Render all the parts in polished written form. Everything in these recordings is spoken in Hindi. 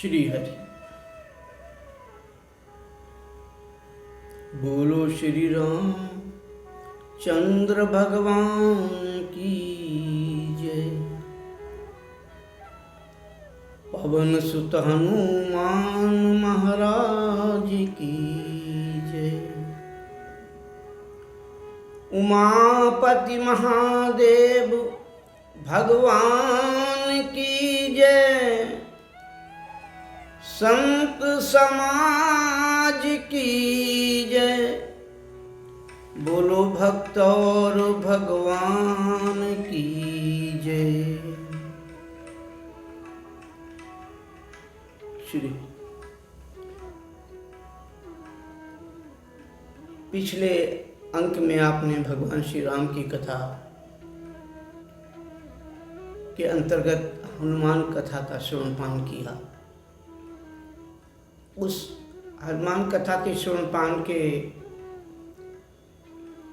श्री हरि बोलो श्री राम चंद्र भगवान की जय। पवन सुत हनुमान महाराज की जय। उमापति महादेव भगवान की जय। संत समाज की जय। बोलो भक्त और भगवान की जय। श्री पिछले अंक में आपने भगवान श्री राम की कथा के अंतर्गत हनुमान कथा का श्रवणपान किया। उस हनुमान कथा के श्रवणपान के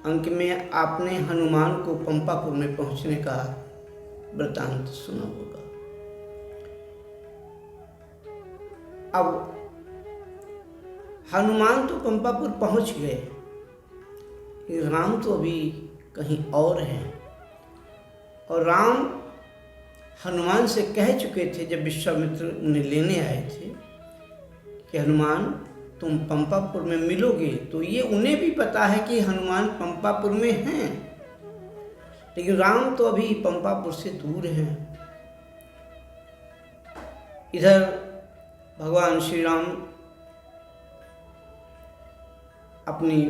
अंक में आपने हनुमान को पंपापुर में पहुंचने का वृतांत सुना होगा। अब हनुमान तो पंपापुर पहुंच गए, राम तो अभी कहीं और हैं। और राम हनुमान से कह चुके थे जब विश्वामित्र उन्हें लेने आए थे कि हनुमान तुम पंपापुर में मिलोगे। तो ये उन्हें भी पता है कि हनुमान पंपापुर में हैं, लेकिन राम तो अभी पंपापुर से दूर हैं। इधर भगवान श्री राम अपनी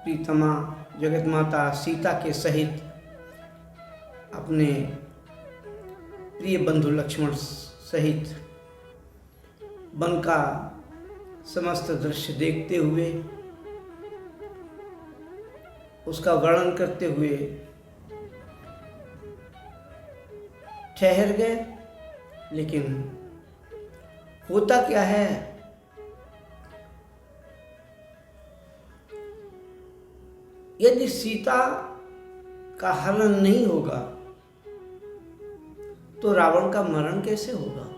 प्रीतमा जगत माता सीता के सहित अपने प्रिय बंधु लक्ष्मण सहित वन का समस्त दृश्य देखते हुए, उसका वर्णन करते हुए ठहर गए। लेकिन होता क्या है, यदि सीता का हरण नहीं होगा तो रावण का मरण कैसे होगा।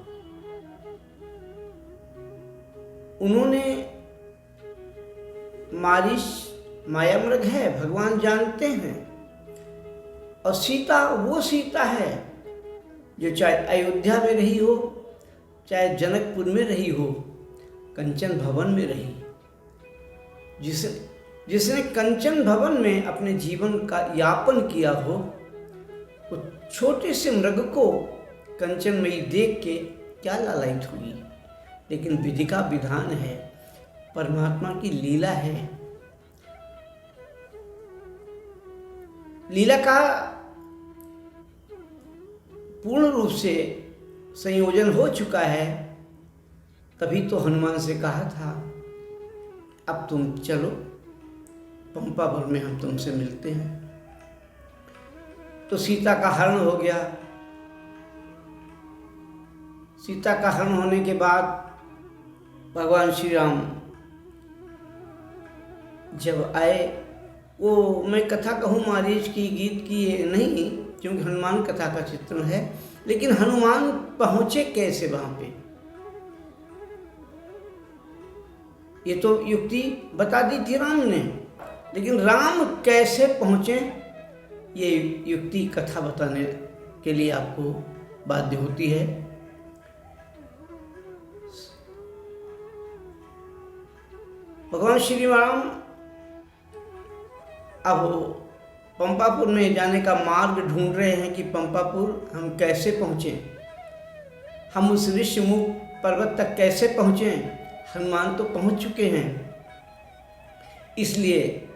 उन्होंने मारीच मायामृग है, भगवान जानते हैं। और सीता वो सीता है जो चाहे अयोध्या में रही हो, चाहे जनकपुर में रही हो, कंचन भवन में रही। जिसने कंचन भवन में अपने जीवन का यापन किया हो, वो छोटे से मृग को कंचन में ही देख के क्या लालायित हुई। लेकिन विधि का विधान है, परमात्मा की लीला है। लीला का पूर्ण रूप से संयोजन हो चुका है। तभी तो हनुमान से कहा था अब तुम चलो पंपापुर में, हम तुमसे मिलते हैं। तो सीता का हरण हो गया। सीता का हरण होने के बाद भगवान श्री राम जब आए, वो मैं कथा कहूँ मारीच की, गीत की नहीं, क्योंकि हनुमान कथा का चित्रण है। लेकिन हनुमान पहुंचे कैसे वहां पे, ये तो युक्ति बता दी थी राम ने। लेकिन राम कैसे पहुंचे, ये युक्ति कथा बताने के लिए आपको बाध्य होती है। भगवान श्री राम अब पंपापुर में जाने का मार्ग ढूंढ रहे हैं कि पंपापुर हम कैसे पहुँचें, हम उस ऋषिमुख पर्वत तक कैसे पहुँचें। हनुमान तो पहुँच चुके हैं, इसलिए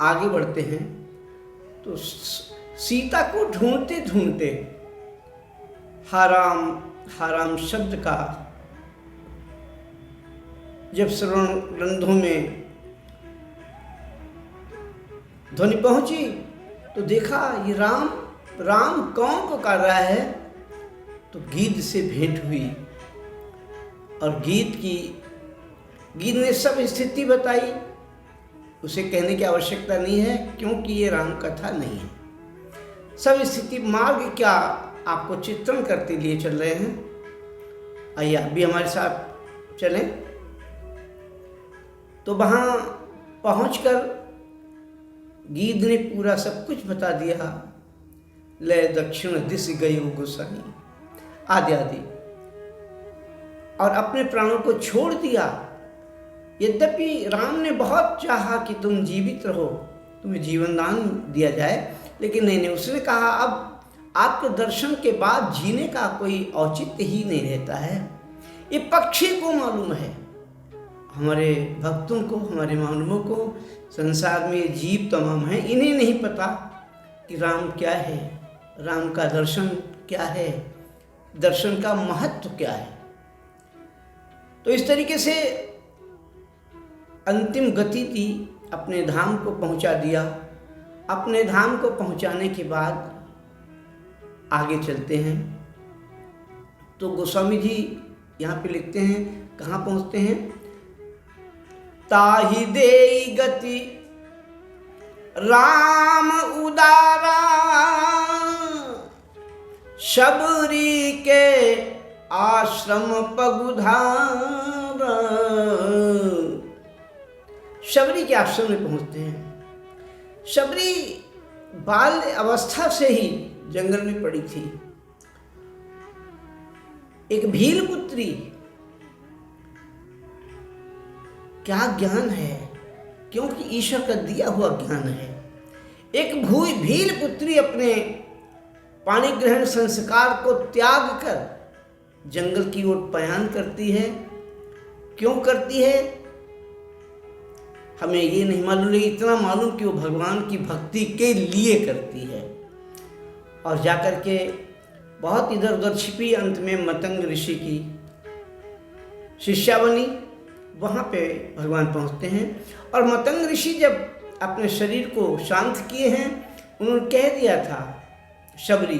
आगे बढ़ते हैं। तो सीता को ढूंढते ढूंढते हाराम शब्द का जब श्रवण रंध्रों में ध्वनि पहुंची तो देखा ये राम कौन पुकार रहा है। तो गीध से भेंट हुई और गीध ने सब स्थिति बताई। उसे कहने की आवश्यकता नहीं है, क्योंकि ये राम कथा नहीं है। सब स्थिति मार्ग क्या आपको चित्रण करते लिए चल रहे हैं। आइए आप भी हमारे साथ चलें। तो वहाँ पहुंचकर गीध ने पूरा सब कुछ बता दिया। लय दक्षिण दिस गयो गोसाई आदि आदि, और अपने प्राणों को छोड़ दिया। यद्यपि राम ने बहुत चाहा कि तुम जीवित रहो, तुम्हें जीवन दान दिया जाए, लेकिन नहीं, उसने कहा अब आपके दर्शन के बाद जीने का कोई औचित्य ही नहीं रहता है। ये पक्षी को मालूम है, हमारे भक्तों को, हमारे मानवों को, संसार में जीव तमाम हैं, इन्हें नहीं पता कि राम क्या है, राम का दर्शन क्या है, दर्शन का महत्व क्या है। तो इस तरीके से अंतिम गति थी, अपने धाम को पहुंचा दिया। अपने धाम को पहुंचाने के बाद आगे चलते हैं। तो गोस्वामी जी यहाँ पे लिखते हैं, कहाँ पहुँचते हैं? ताहि देई गति राम उदारा, शबरी के आश्रम पगुधारा। शबरी के आश्रम में पहुंचते हैं। शबरी बाल्य अवस्था से ही जंगल में पड़ी थी, एक भील पुत्री। क्या ज्ञान है, क्योंकि ईश्वर का दिया हुआ ज्ञान है। एक भील पुत्री अपने पाणी ग्रहण संस्कार को त्याग कर जंगल की ओर पलायन करती है। क्यों करती है हमें ये नहीं मालूम, लेकिन इतना मालूम कि वो भगवान की भक्ति के लिए करती है। और जाकर के बहुत इधर उधर छिपी, अंत में मतंग ऋषि की शिष्या बनी। वहाँ पे भगवान पहुँचते हैं, और मतंग ऋषि जब अपने शरीर को शांत किए हैं, उन्होंने कह दिया था, शबरी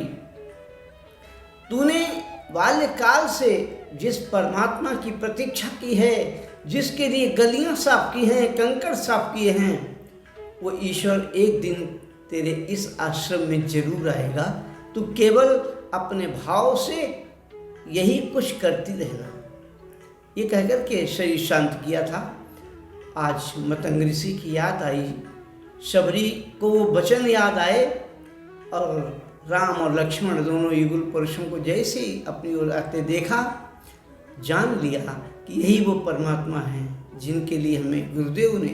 तूने बाल्यकाल से जिस परमात्मा की प्रतीक्षा की है, जिसके लिए गलियां साफ की हैं, कंकड़ साफ किए हैं, वो ईश्वर एक दिन तेरे इस आश्रम में जरूर आएगा। तू केवल अपने भाव से यही कुछ करती रहना। ये कहकर के शरीर शांत किया था। आज मतंग ऋषि की याद आई, शबरी को वो वचन याद आए, और राम और लक्ष्मण दोनों युगल पुरुषों को जैसे ही अपनी ओर आते देखा, जान लिया कि यही वो परमात्मा हैं जिनके लिए हमें गुरुदेव ने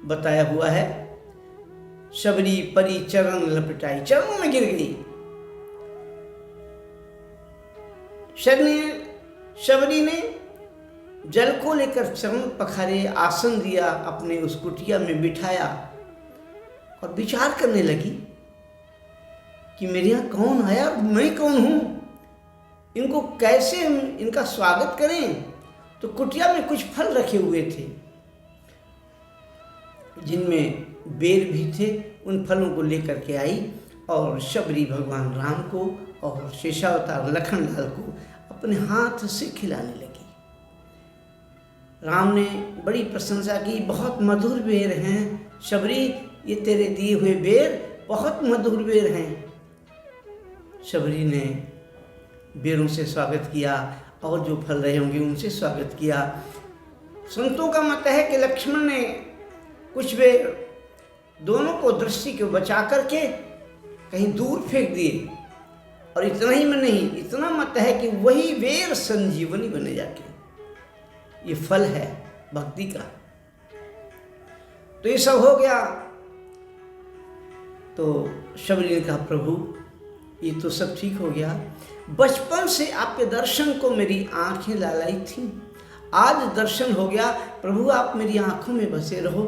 बताया हुआ है। शबरी परी चरण लपटाई, चरणों में गिर गई। शबरी ने जल को लेकर चरण पखारे, आसन दिया, अपने उस कुटिया में बिठाया और विचार करने लगी कि मेरे यहाँ कौन आया, मैं कौन हूँ, इनको कैसे हम इनका स्वागत करें। तो कुटिया में कुछ फल रखे हुए थे, जिनमें बेर भी थे। उन फलों को लेकर के आई और शबरी भगवान राम को और शेषावतार लखन लाल को अपने हाथ से खिलाने लगी। राम ने बड़ी प्रशंसा की, बहुत मधुर बेर हैं शबरी, ये तेरे दिए हुए बेर बहुत मधुर बेर हैं। शबरी ने बेरों से स्वागत किया और जो फल रहे होंगे उनसे स्वागत किया। संतों का मत है कि लक्ष्मण ने कुछ बेर दोनों को दृष्टि को बचा करके कहीं दूर फेंक दिए, और इतना ही में नहीं, इतना मत है कि वही बेर संजीवनी बने जाके। ये फल है भक्ति का। तो ये सब हो गया। तो शबरी ने कहा, प्रभु ये तो सब ठीक हो गया, बचपन से आपके दर्शन को मेरी आंखें लालाई थी, आज दर्शन हो गया, प्रभु आप मेरी आंखों में बसे रहो,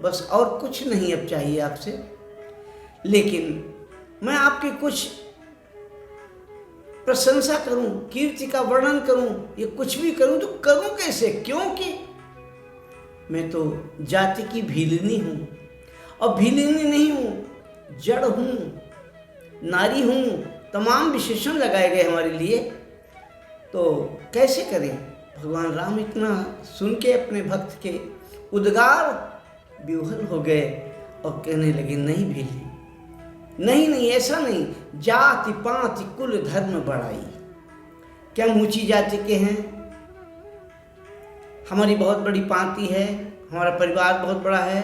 बस और कुछ नहीं अब चाहिए आपसे। लेकिन मैं आपकी कुछ प्रशंसा करूं, कीर्ति का वर्णन करूं, ये कुछ भी करूं तो करूं कैसे? क्योंकि मैं तो जाति की भीलिनी हूं, और भीलिनी नहीं हूं, जड़ हूं, नारी हूं, तमाम विशेषण लगाए गए हमारे लिए। तो कैसे करें? भगवान राम इतना सुन के अपने भक्त के उद्गार विह्वल हो गए और कहने लगे, नहीं भीली, नहीं नहीं, ऐसा नहीं, जाति पाति कुल धर्म बढ़ाई, कि हम ऊंची जाति के हैं, हमारी बहुत बड़ी पांति है, हमारा परिवार बहुत बड़ा है,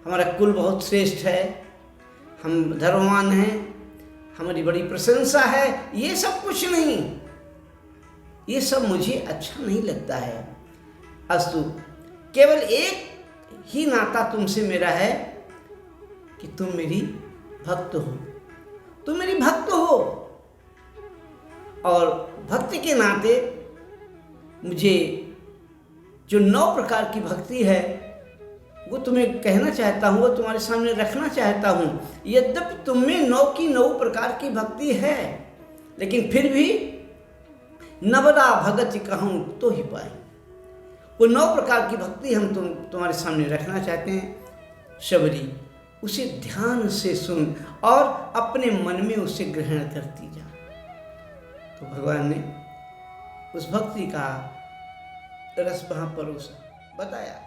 हमारा कुल बहुत श्रेष्ठ है, हम धर्मवान हैं, हमारी बड़ी प्रशंसा है। ये सब कुछ नहीं, ये सब मुझे अच्छा नहीं लगता है। अस्तु, केवल एक ही नाता तुमसे मेरा है कि तुम मेरी भक्त हो, तुम मेरी भक्त हो। और भक्ति के नाते मुझे जो 9 प्रकार की भक्ति है वो तुम्हें कहना चाहता हूँ, वो तुम्हारे सामने रखना चाहता हूँ। यद्यपि तुम में 9 की 9 प्रकार की भक्ति है, लेकिन फिर भी नवदा भगति कहूँ तो ही पाए। वो 9 प्रकार की भक्ति हम तुम्हारे सामने रखना चाहते हैं। शबरी, उसे ध्यान से सुन और अपने मन में उसे ग्रहण करती जा। तो भगवान ने उस भक्ति का रस वहाँ परोसा, बताया।